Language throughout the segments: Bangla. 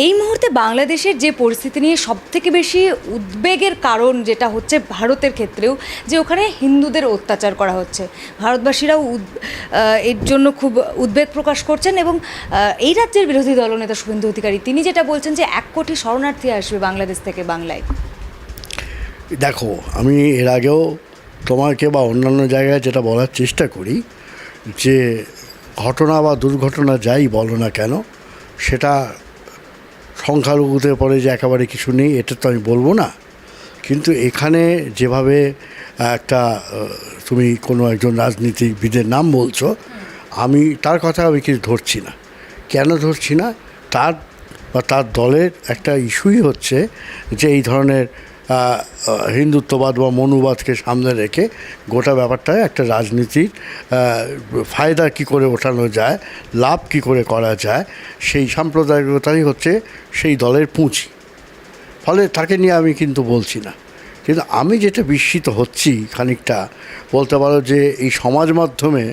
এই মুহূর্তে বাংলাদেশের যে পরিস্থিতি নিয়ে সবথেকে বেশি উদ্বেগের কারণ যেটা হচ্ছে ভারতের ক্ষেত্রেও, যে ওখানে হিন্দুদের অত্যাচার করা হচ্ছে, ভারতবাসীরাও এর জন্য খুব উদ্বেগ প্রকাশ করছেন। এবং এই রাজ্যের বিরোধী দলনেতা শুভেন্দু অধিকারী তিনি যেটা বলছেন যে 1 কোটি শরণার্থী আসবে বাংলাদেশ থেকে বাংলায়। দেখো, আমি এর আগেও তোমাকে বা অন্যান্য জায়গায় যেটা বলার চেষ্টা করি যে ঘটনা বা দুর্ঘটনা যাই বলো না কেন, সেটা সংখ্যালঘুতে পড়ে যে একেবারে কিছু নেই এটা তো আমি বলবো না। কিন্তু এখানে যেভাবে একটা তুমি কোনো একজন রাজনীতিবিদের নাম বলছো, আমি তার কথা আমি কিছু ধরছি না। কেন ধরছি না? তার বা তার দলের একটা ইস্যুই হচ্ছে যে এই ধরনের হিন্দুত্ববাদ বা মনুবাদকে সামনে রেখে গোটা ব্যাপারটায় একটা রাজনীতির ফায়দা কী করে ওঠানো যায়, লাভ কী করে করা যায়, সেই সাম্প্রদায়িকতাই হচ্ছে সেই দলের পুঁজি। ফলে তাকে নিয়ে আমি কিন্তু বলছি না। কিন্তু আমি যেটা বিস্মিত হচ্ছি খানিকটা, বলতে পারো যে এই সমাজ মাধ্যমে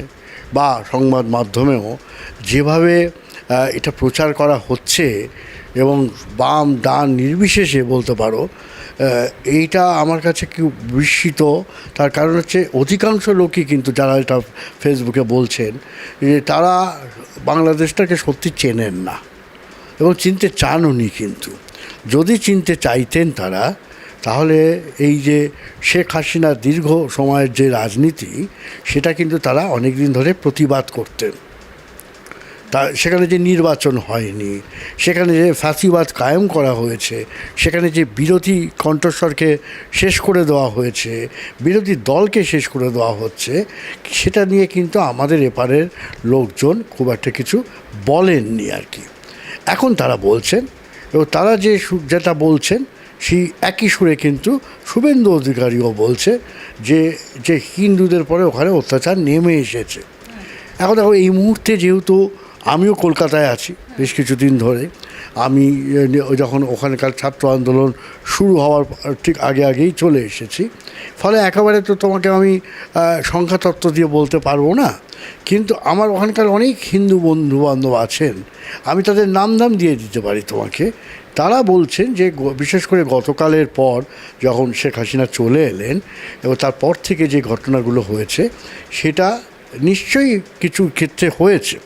বা সংবাদ মাধ্যমেও যেভাবে এটা প্রচার করা হচ্ছে এবং বাম ডান নির্বিশেষে বলতে পারো, এইটা আমার কাছে কি বিস্মিত। তার কারণ হচ্ছে অধিকাংশ লোকই কিন্তু যারা এটা ফেসবুকে বলছেন যে তারা বাংলাদেশটাকে সত্যি চেনেন না এবং চিনতে চানও নি। কিন্তু যদি চিনতে চাইতেন তারা, তাহলে এই যে শেখ হাসিনার দীর্ঘ সময়ের যে রাজনীতি, সেটা কিন্তু তারা অনেক দিন ধরে প্রতিবাদ করতেন। তা সেখানে যে নির্বাচন হয়নি, সেখানে যে ফ্যাসিবাদ কায়েম করা হয়েছে, সেখানে যে বিরোধী কণ্ঠস্বরকে শেষ করে দেওয়া হয়েছে, বিরোধী দলকে শেষ করে দেওয়া হচ্ছে, সেটা নিয়ে কিন্তু আমাদের এপারের লোকজন খুব একটা কিছু বলেননি আর কি। এখন তারা বলছেন, এবং তারা যেটা বলছেন সেই একই সুরে কিন্তু শুভেন্দু অধিকারীও বলছে যে হিন্দুদের পরে ওখানে অত্যাচার নেমে এসেছে। এখন দেখো, এই মুহূর্তে যেহেতু আমিও কলকাতায় আছি বেশ কিছুদিন ধরে, আমি যখন ওখানকার ছাত্র আন্দোলন শুরু হওয়ার ঠিক আগেই চলে এসেছি, ফলে একেবারে তো তোমাকে আমি সংখ্যাতত্ত্ব দিয়ে বলতে পারবো না। কিন্তু আমার ওখানকার অনেক হিন্দু বন্ধুবান্ধব আছেন, আমি তাদের নাম দিয়ে দিতে পারি তোমাকে। তারা বলছেন যে বিশেষ করে গতকালের পর যখন শেখ হাসিনা চলে এলেন এবং তারপর থেকে যে ঘটনাগুলো হয়েছে, সেটা নিশ্চয়ই কিছু ক্ষেত্রে হয়েছে।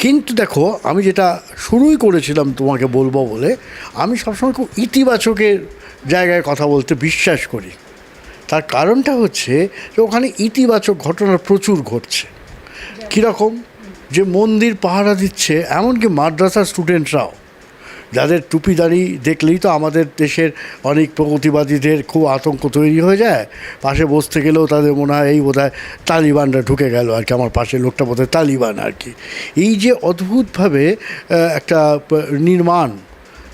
কিন্তু দেখো, আমি যেটা শুরুই করেছিলাম তোমাকে বলবো বলে, আমি সবসময় খুব ইতিবাচকের জায়গায় কথা বলতে বিশ্বাস করি। তার কারণটা হচ্ছে যে ওখানে ইতিবাচক ঘটনা প্রচুর ঘটছে। কীরকম? যে মন্দির পাহারা দিচ্ছে, এমনকি মাদ্রাসার স্টুডেন্টরাও, যাদের টুপিদারি দেখলেই তো আমাদের দেশের অনেক প্রগতিবাদীদের খুব আতঙ্ক তৈরি হয়ে যায়। পাশে বসতে গেলেও তাদের মনে হয় এই বোধহয় তালিবানরা ঢুকে গেল আর কি, আমার পাশের লোকটা বোধহয় তালিবান আর কি। এই যে অদ্ভুতভাবে একটা নির্মাণ,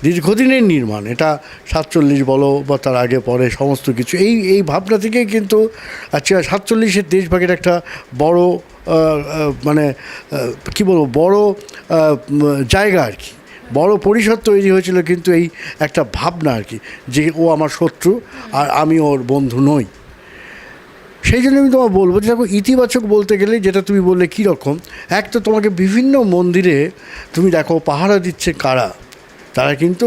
দীর্ঘদিনের নির্মাণ, এটা 47 বলো বা তার আগে পরে সমস্ত কিছু, এই ভাবনা থেকেই কিন্তু আচ্ছা 47-এর দেশভাগের একটা বড় মানে কী বলবো, বড় জায়গা আর কি, বড় পরিসর তৈরি হয়েছিল কিন্তু এই একটা ভাবনা আর কি, যে ও আমার শত্রু আর আমি ওর বন্ধু নই। সেই জন্য আমি তোমাকে বলবো যে দেখো, ইতিবাচক বলতে গেলে যেটা তুমি বললে কীরকম, এক তো তোমাকে বিভিন্ন মন্দিরে তুমি দেখো পাহারা দিচ্ছে কারা, তারা কিন্তু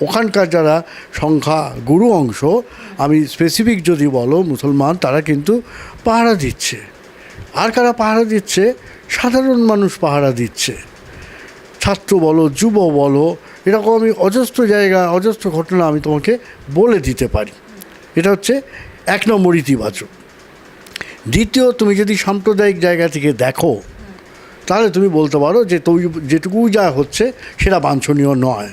ওখানকার যারা সংখ্যাগুরু অংশ, আমি স্পেসিফিক যদি বলো মুসলমান, তারা কিন্তু পাহারা দিচ্ছে। আর কারা পাহারা দিচ্ছে? সাধারণ মানুষ পাহারা দিচ্ছে, ছাত্র বলো, যুব বলো, এরকম আমি অজস্র জায়গা, অজস্র ঘটনা আমি তোমাকে বলে দিতে পারি। এটা হচ্ছে 1 নম্বর ইতিবাচক। দ্বিতীয়, তুমি যদি সাম্প্রদায়িক জায়গা থেকে দেখো, তাহলে তুমি বলতে পারো যে যেটুকু যা হচ্ছে সেটা বাঞ্ছনীয় নয়।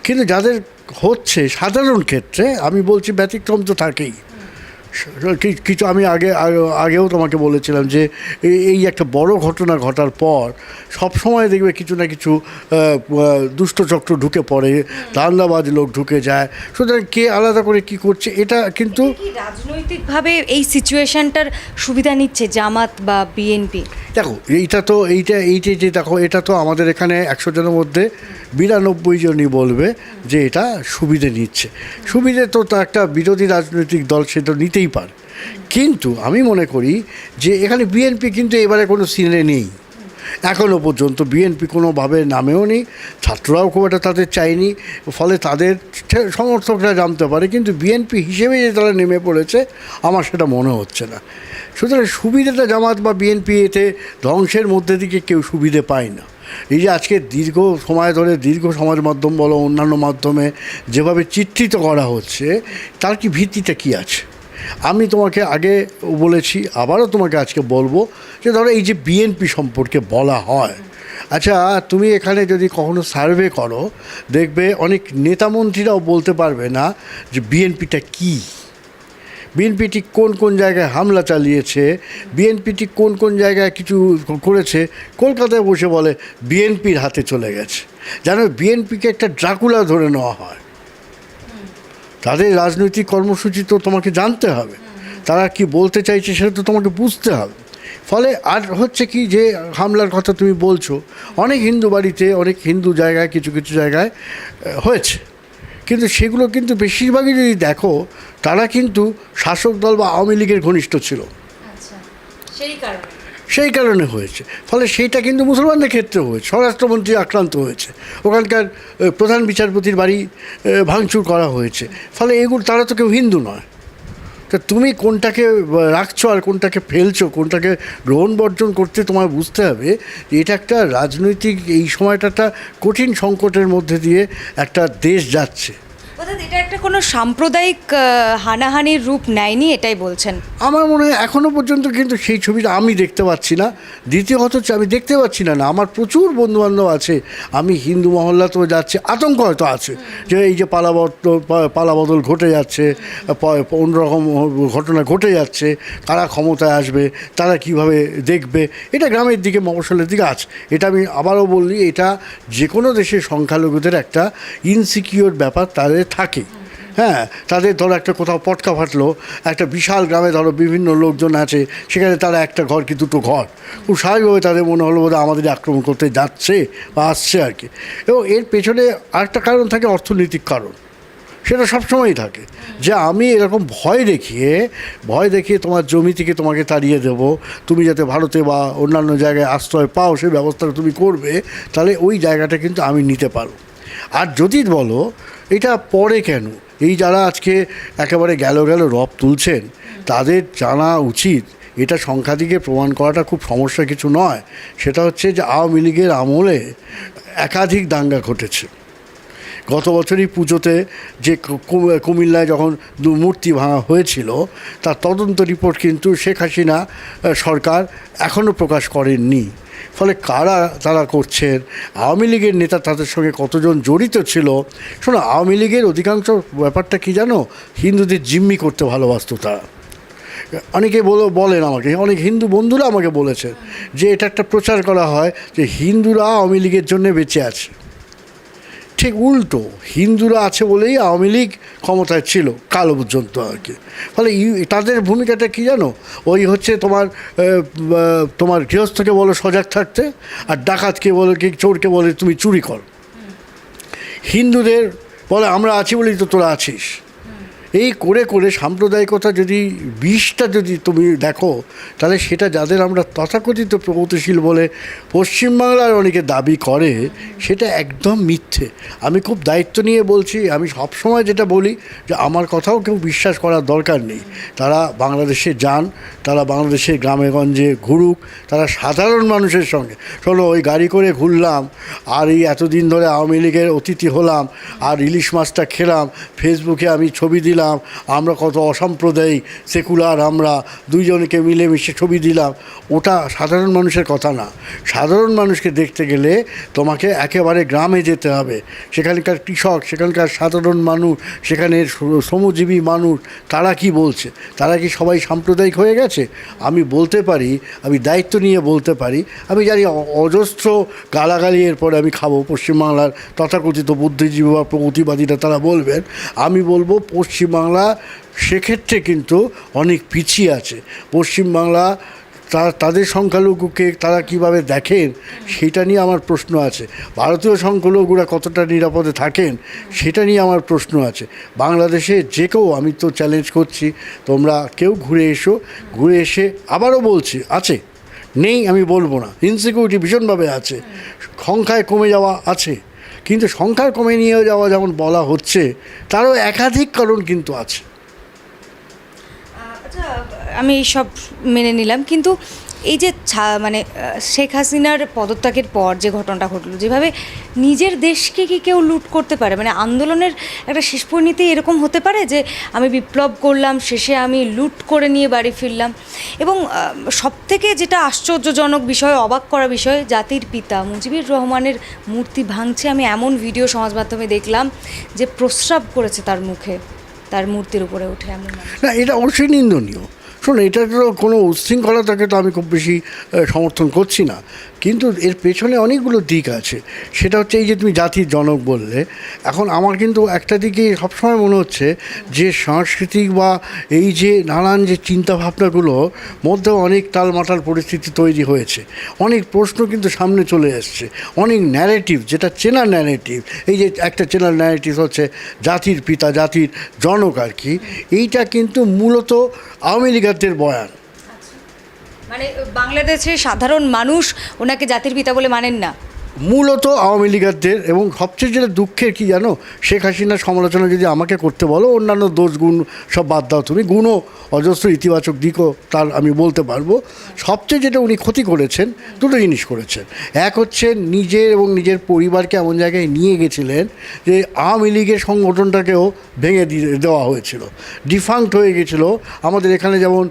কিন্তু যাদের হচ্ছে সাধারণ ক্ষেত্রে, আমি বলছি ব্যতিক্রম তো থাকেই কিছু। আমি আগেও তোমাকে বলেছিলাম যে এই একটা বড় ঘটনা ঘটার পর সব সময় দেখবে কিছু না কিছু দুষ্টচক্র ঢুকে পড়ে, দান্দাবাজ লোক ঢুকে যায়। সুতরাং কে আলাদা করে কি করছে, এটা কিন্তু রাজনৈতিকভাবে এই সিচুয়েশনটার সুবিধা নিচ্ছে জামাত বা বিএনপি। দেখো, এইটা যে দেখো, এটা তো আমাদের এখানে 100 জনের মধ্যে 92 জনই বলবে যে এটা সুবিধে নিচ্ছে। সুবিধে তো একটা বিরোধী রাজনৈতিক দল সে তো নিতেই পারে। কিন্তু আমি মনে করি যে এখানে বিএনপি কিন্তু এবারে কোনো সিনে নেই। এখনও পর্যন্ত বিএনপি কোনোভাবে নামেও নেই, ছাত্ররাও খুব একটা তাদের চায়নি, ফলে তাদের সমর্থকরা জানতে পারে, কিন্তু বিএনপি হিসেবে যে তারা নেমে পড়েছে আমার সেটা মনে হচ্ছে না। সুতরাং সুবিধাটা জামাত বা বিএনপি এতে ধ্বংসের মধ্যে দিকে কেউ সুবিধে পায় না। এই যে আজকে দীর্ঘ সময় ধরে দীর্ঘ সমাজ মাধ্যম বলো অন্যান্য মাধ্যমে যেভাবে চিত্রিত করা হচ্ছে, তার কি ভিত্তিটা কী আছে? আমি তোমাকে আগে বলেছি, আবারও তোমাকে আজকে বলবো যে ধরো এই যে বিএনপি সম্পর্কে বলা হয়, আচ্ছা তুমি এখানে যদি কখনো সার্ভে করো দেখবে অনেক নেতামন্ত্রীরাও বলতে পারবে না যে বিএনপিটা কী, বিএনপি ঠিক কোন কোন জায়গায় হামলা চালিয়েছে, বিএনপি ঠিক কোন কোন জায়গায় কিছু করেছে। কলকাতায় বসে বলে বিএনপির হাতে চলে গেছে, জানো বিএনপিকে একটা ড্রাকুলা ধরে নেওয়া হয়। তাদের রাজনৈতিক কর্মসূচি তো তোমাকে জানতে হবে, তারা কি বলতে চাইছে সেটা তো তোমাকে বুঝতে হবে। ফলে আর হচ্ছে কি যে হামলার কথা তুমি বলছো, অনেক হিন্দু বাড়িতে অনেক হিন্দু জায়গায় কিছু কিছু জায়গায় হয়েছে, কিন্তু সেগুলো কিন্তু বেশিরভাগই যদি দেখো তারা কিন্তু শাসক দল বা আওয়ামী লীগের ঘনিষ্ঠ ছিল, সেই কারণে হয়েছে। ফলে সেইটা কিন্তু মুসলমানদের ক্ষেত্রেও হয়েছে, স্বরাষ্ট্রমন্ত্রী আক্রান্ত হয়েছে, ওখানকার প্রধান বিচারপতির বাড়ি ভাঙচুর করা হয়েছে। ফলে এগুলো তারা তো কেউ হিন্দু নয়। তা তুমি কোনটাকে রাখছো আর কোনটাকে ফেলছো, কোনটাকে গ্রহণ বর্জন করতে তোমায় বুঝতে হবে যে এটা একটা রাজনৈতিক এই সময়টা একটা কঠিন সংকটের মধ্যে দিয়ে একটা দেশ যাচ্ছে। অর্থাৎ এটা একটা কোনো সাম্প্রদায়িক হানাহানির রূপ নেয়নি, এটাই বলছেন? আমার মনে হয় এখনও পর্যন্ত কিন্তু সেই ছবিটা আমি দেখতে পাচ্ছি না। দ্বিতীয়ত হচ্ছে আমি দেখতে পাচ্ছি না, আমার প্রচুর বন্ধুবান্ধব আছে, আমি হিন্দু মহল্লাতেও যাচ্ছি, আতঙ্ক হয়তো আছে যে এই যে পালাবদল ঘটে যাচ্ছে, অন্যরকম ঘটনা ঘটে যাচ্ছে, কারা ক্ষমতায় আসবে, তারা কিভাবে দেখবে, এটা গ্রামের দিকে মফস্বলের দিকে আছে। এটা আমি আবারও বলি, এটা যে কোনো দেশের সংখ্যালঘুদের একটা ইনসিকিউর ব্যাপার তাদের থাকে। হ্যাঁ, তাদের ধরো একটা কোথাও পটকা ফাটলো, একটা বিশাল গ্রামে ধরো বিভিন্ন লোকজন আছে, সেখানে তারা একটা ঘর কি দুটো ঘর, খুব স্বাভাবিকভাবে তাদের মনে হলো বোধহয় আমাদের আক্রমণ করতে যাচ্ছে বা আসছে আর কি। এবং এর পেছনে আরেকটা কারণ থাকে, অর্থনৈতিক কারণ, সেটা সবসময়ই থাকে যে আমি এরকম ভয় দেখিয়ে তোমার জমি থেকে তোমাকে তাড়িয়ে দেবো, তুমি যাতে ভারতে বা অন্যান্য জায়গায় আশ্রয় পাও সেই ব্যবস্থাটা তুমি করবে, তাহলে ওই জায়গাটা কিন্তু আমি নিতে পারো। আর যদি বলো এটা পরে কেন, এই যারা আজকে একেবারে গেল রব তুলছেন তাদের জানা উচিত এটা সংখ্যাদিকে প্রমাণ করাটা খুব সমস্যা কিছু নয়। সেটা হচ্ছে যে আওয়ামী লীগের আমলে একাধিক দাঙ্গা ঘটেছে। গত বছরই পুজোতে যে কুমিল্লায় যখন মূর্তি ভাঙা হয়েছিল তার তদন্ত রিপোর্ট কিন্তু শেখ হাসিনা সরকার এখনও প্রকাশ করেননি। ফলে কারা তারা করছেন, আওয়ামী লীগের নেতা তাদের সঙ্গে কতজন জড়িত ছিল। শোনো, আওয়ামী লীগের অধিকাংশ ব্যাপারটা কি জানো, হিন্দুদের জিম্মি করতে ভালোবাসতো তারা। অনেকে বলেন আমাকে, অনেক হিন্দু বন্ধুরা আমাকে বলেছেন যে এটা একটা প্রচার করা হয় যে হিন্দুরা আওয়ামী লীগের জন্য বেঁচে আছে। ঠিক উল্টো, হিন্দুরা আছে বলেই আওয়ামী লীগ ক্ষমতায় ছিল কাল পর্যন্ত আর কি। ফলে তাদের ভূমিকাটা কী জানো, ওই হচ্ছে তোমার গৃহস্থকে বলো সজাগ থাকতে, আর ডাকাতকে বলে কি চোরকে বলে তুমি চুরি কর। হিন্দুদের বলে আমরা আছি বলেই তো তোরা আছিস। এই করে করে সাম্প্রদায়িকতা যদি বিষটা যদি তুমি দেখো, তাহলে সেটা যাদের আমরা তথাকথিত প্রগতিশীল বলে পশ্চিমবাংলার অনেকে দাবি করে, সেটা একদম মিথ্যে। আমি খুব দায়িত্ব নিয়ে বলছি, আমি সবসময় যেটা বলি যে আমার কথাও কেউ বিশ্বাস করার দরকার নেই। তারা বাংলাদেশে যান, তারা বাংলাদেশের গ্রামে গঞ্জে ঘুরুক, তারা সাধারণ মানুষের সঙ্গে, শোনো ওই গাড়ি করে ঘুরলাম আর এই এতদিন ধরে আওয়ামী লীগের অতিথি হলাম আর ইলিশ মাছটা খেলাম, ফেসবুকে আমি ছবি দিলাম, আমরা কত অসাম্প্রদায়িক সেকুলার, আমরা দুইজনকে মিলেমিশে ছবি দিলাম, ওটা সাধারণ মানুষের কথা না। সাধারণ মানুষকে দেখতে গেলে তোমাকে একেবারে গ্রামে যেতে হবে, সেখানকার কৃষক, সেখানকার সাধারণ মানুষ, সেখানের শ্রমজীবী মানুষ, তারা কি বলছে, তারা কি সবাই সাম্প্রদায়িক হয়ে গেছে? আমি বলতে পারি, আমি দায়িত্ব নিয়ে বলতে পারি, আমি জানি অজস্র গালাগালি এরপরে আমি খাবো পশ্চিমবাংলার তথাকথিত বুদ্ধিজীবী বা প্রগতিবাদীরা, তারা বলবেন, আমি বলবো পশ্চিমবাংলা সেক্ষেত্রে কিন্তু অনেক পিছিয়ে আছে। পশ্চিমবাংলা তাদের সংখ্যালঘুকে তারা কিভাবে দেখেন সেটা নিয়ে আমার প্রশ্ন আছে। ভারতীয় সংখ্যালঘুরা কতটা নিরাপদে থাকেন সেটা নিয়ে আমার প্রশ্ন আছে। বাংলাদেশে যে কেউ, আমি তো চ্যালেঞ্জ করছি, তোমরা কেউ ঘুরে এসো, ঘুরে এসে আবারও বলছি আছে নেই আমি বলবো না, ইনসিকিউরিটি ভীষণভাবে আছে, সংখ্যায় কমে যাওয়া আছে, কিন্তু সংখ্যায় কমে নিয়ে যাওয়া যেমন বলা হচ্ছে তারও একাধিক কারণ কিন্তু আছে। আচ্ছা, আমি এই সব মেনে নিলাম, কিন্তু এই যে মানে শেখ হাসিনার পদত্যাগের পর যে ঘটনাটা ঘটলো, যেভাবে নিজের দেশকে কি কেউ লুট করতে পারে? মানে আন্দোলনের একটা শেষ পরিণতি এরকম হতে পারে যে আমি বিপ্লব করলাম, শেষে আমি লুট করে নিয়ে বাড়ি ফিরলাম। এবং সবথেকে যেটা আশ্চর্যজনক বিষয়, অবাক করা বিষয়, জাতির পিতা মুজিবুর রহমানের মূর্তি ভাঙছে। আমি এমন ভিডিও সমাজ মাধ্যমে দেখলাম যে প্রস্রাব করেছে তার মুখে, তার মূর্তির উপরে উঠে। এমন না, এটা অবশ্যই নিন্দনীয়। শোনো, এটা তো কোনো উচ্ছৃঙ্খলতাকে তো আমি খুব বেশি সমর্থন করছি না, কিন্তু এর পেছনে অনেকগুলো দিক আছে। সেটা হচ্ছে এই যে তুমি জাতির জনক বললে, এখন আমার কিন্তু একটা দিকে সবসময় মনে হচ্ছে যে সাংস্কৃতিক বা এই যে নানান যে চিন্তাভাবনাগুলোর মধ্যেও অনেক টালমাটাল পরিস্থিতি তৈরি হয়েছে, অনেক প্রশ্ন কিন্তু সামনে চলে এসছে, অনেক ন্যারেটিভ, যেটা চেনা ন্যারেটিভ, এই যে একটা চেনা ন্যারেটিভ হচ্ছে জাতির পিতা, জাতির জনক আর কি, এইটা কিন্তু মূলত আওয়ামী লীগের বয়ান। মানে বাংলাদেশের সাধারণ মানুষ ওনাকে জাতির পিতা বলে মানেন না, মূলত আওয়ামী লীগারদের। এবং সবচেয়ে যেটা দুঃখের কি জানো, শেখ হাসিনার সমালোচনা যদি আমাকে করতে বলো, অন্যান্য দোষ গুণ সব বাদ দাও তুমি, গুণও অজস্র ইতিবাচক দিকও তার আমি বলতে পারবো। সবচেয়ে যেটা উনি ক্ষতি করেছেন, দুটো জিনিস করেছেন। এক হচ্ছে নিজের এবং নিজের পরিবারকে এমন জায়গায় নিয়ে গেছিলেন যে আওয়ামী লীগের সংগঠনটাকেও ভেঙে দেওয়া হয়েছিল, ডিফাঙ্ক্ট হয়ে গেছিলো। আমাদের এখানে যেমন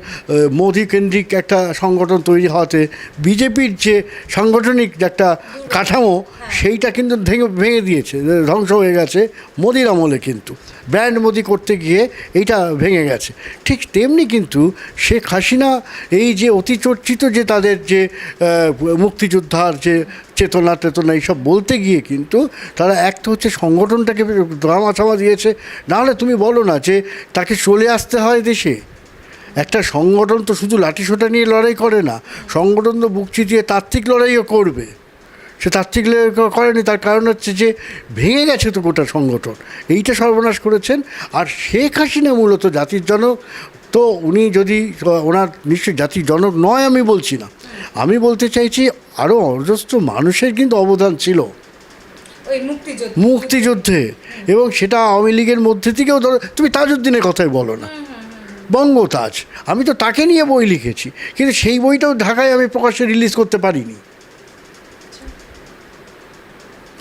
মোদি কেন্দ্রিক একটা সংগঠন তৈরি হওয়াতে বিজেপির যে সাংগঠনিক যে একটা কাঠামো, সেইটা কিন্তু ভেঙে দিয়েছে, ধ্বংস হয়ে গেছে মোদির আমলে। কিন্তু ব্র্যান্ড মোদি করতে গিয়ে এইটা ভেঙে গেছে। ঠিক তেমনি কিন্তু শেখ হাসিনা এই যে অতিচর্চিত যে তাদের যে মুক্তিযোদ্ধার যে চেতনা এইসব বলতে গিয়ে কিন্তু তারা একটা হচ্ছে সংগঠনটাকে ধামাচামা দিয়েছে। নাহলে তুমি বলো না যে তাকে চলে আসতে হয় দেশে। একটা সংগঠন তো শুধু লাঠিসোঁটা নিয়ে লড়াই করে না, সংগঠন তো বুক চিতিয়ে তাত্ত্বিক লড়াইও করবে। সে তাত্ত্বিক করেনি, তার কারণ হচ্ছে যে ভেঙে গেছে তো গোটা সংগঠন, এইটা সর্বনাশ করেছেন। আর শেখ হাসিনা মূলত জাতির জনক, তো উনি যদি ওনার নিশ্চয়ই জাতির জনক নয় আমি বলছি না, আমি বলতে চাইছি আরও অজস্র মানুষের কিন্তু অবদান ছিল মুক্তিযুদ্ধে। এবং সেটা আওয়ামী লীগের মধ্যে থেকেও ধরো, তুমি তাজউদ্দিনের কথাই বলো না, বঙ্গতাজ, আমি তো তাকে নিয়ে বই লিখেছি, কিন্তু সেই বইটাও ঢাকায় আমি প্রকাশ্যে রিলিজ করতে পারিনি।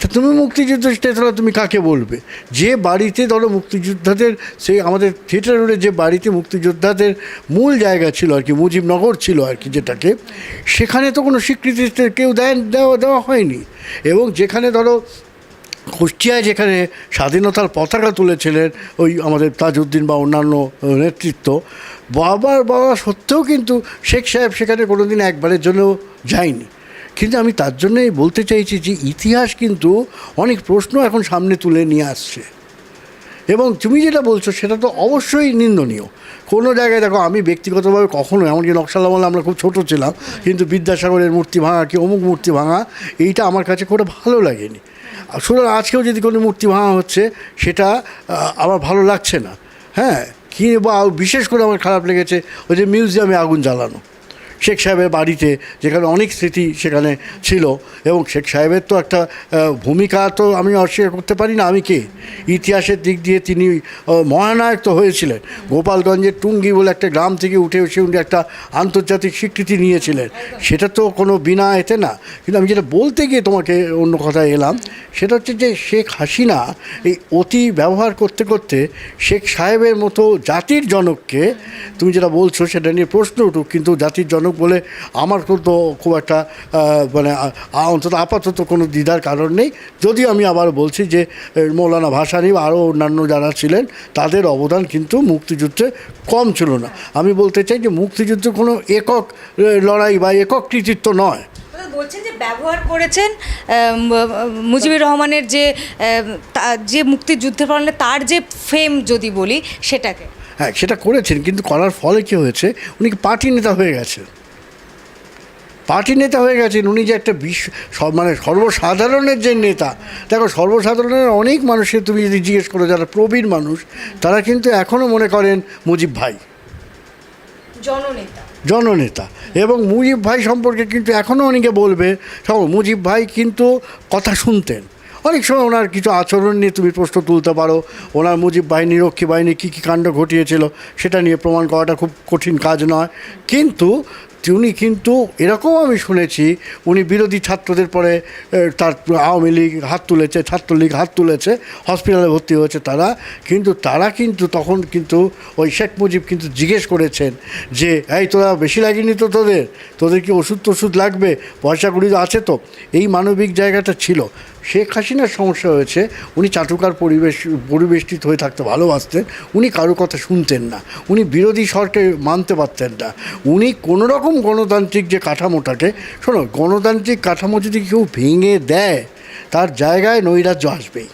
তা তুমি মুক্তিযুদ্ধের চেতনা তুমি কাকে বলবে? যে বাড়িতে ধরো মুক্তিযোদ্ধাদের, সেই আমাদের থিয়েটার রোডে যে বাড়িতে মুক্তিযোদ্ধাদের মূল জায়গা ছিল আর কি, মুজিবনগর ছিল আর কি যেটাকে, সেখানে তো কোনো স্বীকৃতি কেউ দেওয়া হয়নি। এবং যেখানে ধরো কুষ্টিয়ায় যেখানে স্বাধীনতার পতাকা তুলেছিলেন ওই আমাদের তাজউদ্দিন বা অন্যান্য নেতৃত্ব, বাবা সত্ত্বেও কিন্তু শেখ সাহেব সেখানে কোনো দিন একবারের জন্য যায়নি। কিন্তু আমি তার জন্যই বলতে চাইছি যে ইতিহাস কিন্তু অনেক প্রশ্ন এখন সামনে তুলে নিয়ে আসছে। এবং তুমি যেটা বলছো সেটা তো অবশ্যই নিন্দনীয়। কোনো জায়গায় দেখো, আমি ব্যক্তিগতভাবে কখনো, এমনকি নকশাল আমলে আমরা খুব ছোটো ছিলাম, কিন্তু বিদ্যাসাগরের মূর্তি ভাঙা কি অমুক মূর্তি ভাঙা, এইটা আমার কাছে করে ভালো লাগেনি। সুতরাং আজকেও যদি কোনো মূর্তি ভাঙা হচ্ছে সেটা আমার ভালো লাগছে না। হ্যাঁ, কি বা বিশেষ করে আমার খারাপ লেগেছে ওই যে মিউজিয়ামে আগুন জ্বালানো শেখ সাহেবের বাড়িতে, যেখানে অনেক স্মৃতি সেখানে ছিল। এবং শেখ সাহেবের তো একটা ভূমিকা তো আমি অস্বীকার করতে পারি না। আমি কে, ইতিহাসের দিক দিয়ে তিনি মহানায়ক তো হয়েছিলেন। গোপালগঞ্জের টুঙ্গি বলে একটা গ্রাম থেকে উঠে এসে উনি একটা আন্তর্জাতিক স্বীকৃতি নিয়েছিলেন, সেটা তো কোনো বিনা এতে না। কিন্তু আমি যেটা বলতে গিয়ে তোমাকে অন্য কথায় এলাম, সেটা হচ্ছে যে শেখ হাসিনা এই অতি ব্যবহার করতে করতে শেখ সাহেবের মতো জাতির জনককে, তুমি যেটা বলছো সেটা নিয়ে প্রশ্ন উঠুক, কিন্তু জাতির জনক বলে আমার তো খুব একটা মানে অন্তত আপাতত কোনো দ্বিধার কারণ নেই। যদিও আমি আবার বলছি যে মৌলানা ভাসানী বা আরও অন্যান্য যারা ছিলেন তাদের অবদান কিন্তু মুক্তিযুদ্ধে কম ছিল না। আমি বলতে চাই যে মুক্তিযুদ্ধ কোনো একক লড়াই বা একক কৃতিত্ব নয়। বলছেন যে ব্যবহার করেছেন মুজিবুর রহমানের যে মুক্তিযুদ্ধের ফলে তার যে ফেম যদি বলি সেটাকে, হ্যাঁ সেটা করেছেন, কিন্তু করার ফলে কী হয়েছে, উনি পার্টি নেতা হয়ে গেছেন। উনি যে একটা মানে সর্বসাধারণের যে নেতা, দেখো সর্বসাধারণের অনেক মানুষের তুমি যদি জিজ্ঞেস করো যারা প্রবীণ মানুষ, তারা কিন্তু এখনও মনে করেন মুজিব ভাই জননেতা। জননেতা। এবং মুজিব ভাই সম্পর্কে কিন্তু এখনও অনেকে বলবে মুজিব ভাই কিন্তু কথা শুনতেন। অনেক সময় ওনার কিছু আচরণ নিয়ে তুমি প্রশ্ন তুলতে পারো, ওনার মুজিব বাহিনী রক্ষী বাহিনী কী কী কাণ্ড ঘটিয়েছিল সেটা নিয়ে প্রমাণ করাটা খুব কঠিন কাজ নয়। কিন্তু উনি কিন্তু এরকম আমি শুনেছি উনি বিরোধী ছাত্রদের পরে তার আওয়ামী লীগ হাত তুলেছে, ছাত্রলীগ হাত তুলেছে, হসপিটালে ভর্তি হয়েছে তারা কিন্তু তখন কিন্তু ওই শেখ মুজিব কিন্তু জিজ্ঞেস করেছেন যে এই তোরা বেশি লাগেনি তো তোদের কি ওষুধ লাগবে, পয়সা কুড়ি আছে তো, এই মানবিক জায়গাটা ছিল। শেখ হাসিনার সমস্যা হয়েছে উনি চাটুকার পরিবেষ্টিত হয়ে থাকতে ভালোবাসতেন, উনি কারো কথা শুনতেন না, উনি বিরোধী স্বরকে মানতে পারতেন না। উনি কোনো রকম গণতান্ত্রিক যে কাঠামোটাকে, গণতান্ত্রিক কাঠামো যদি কেউ ভেঙে দেয় তার জায়গায় নৈরাজ্য আসবেই।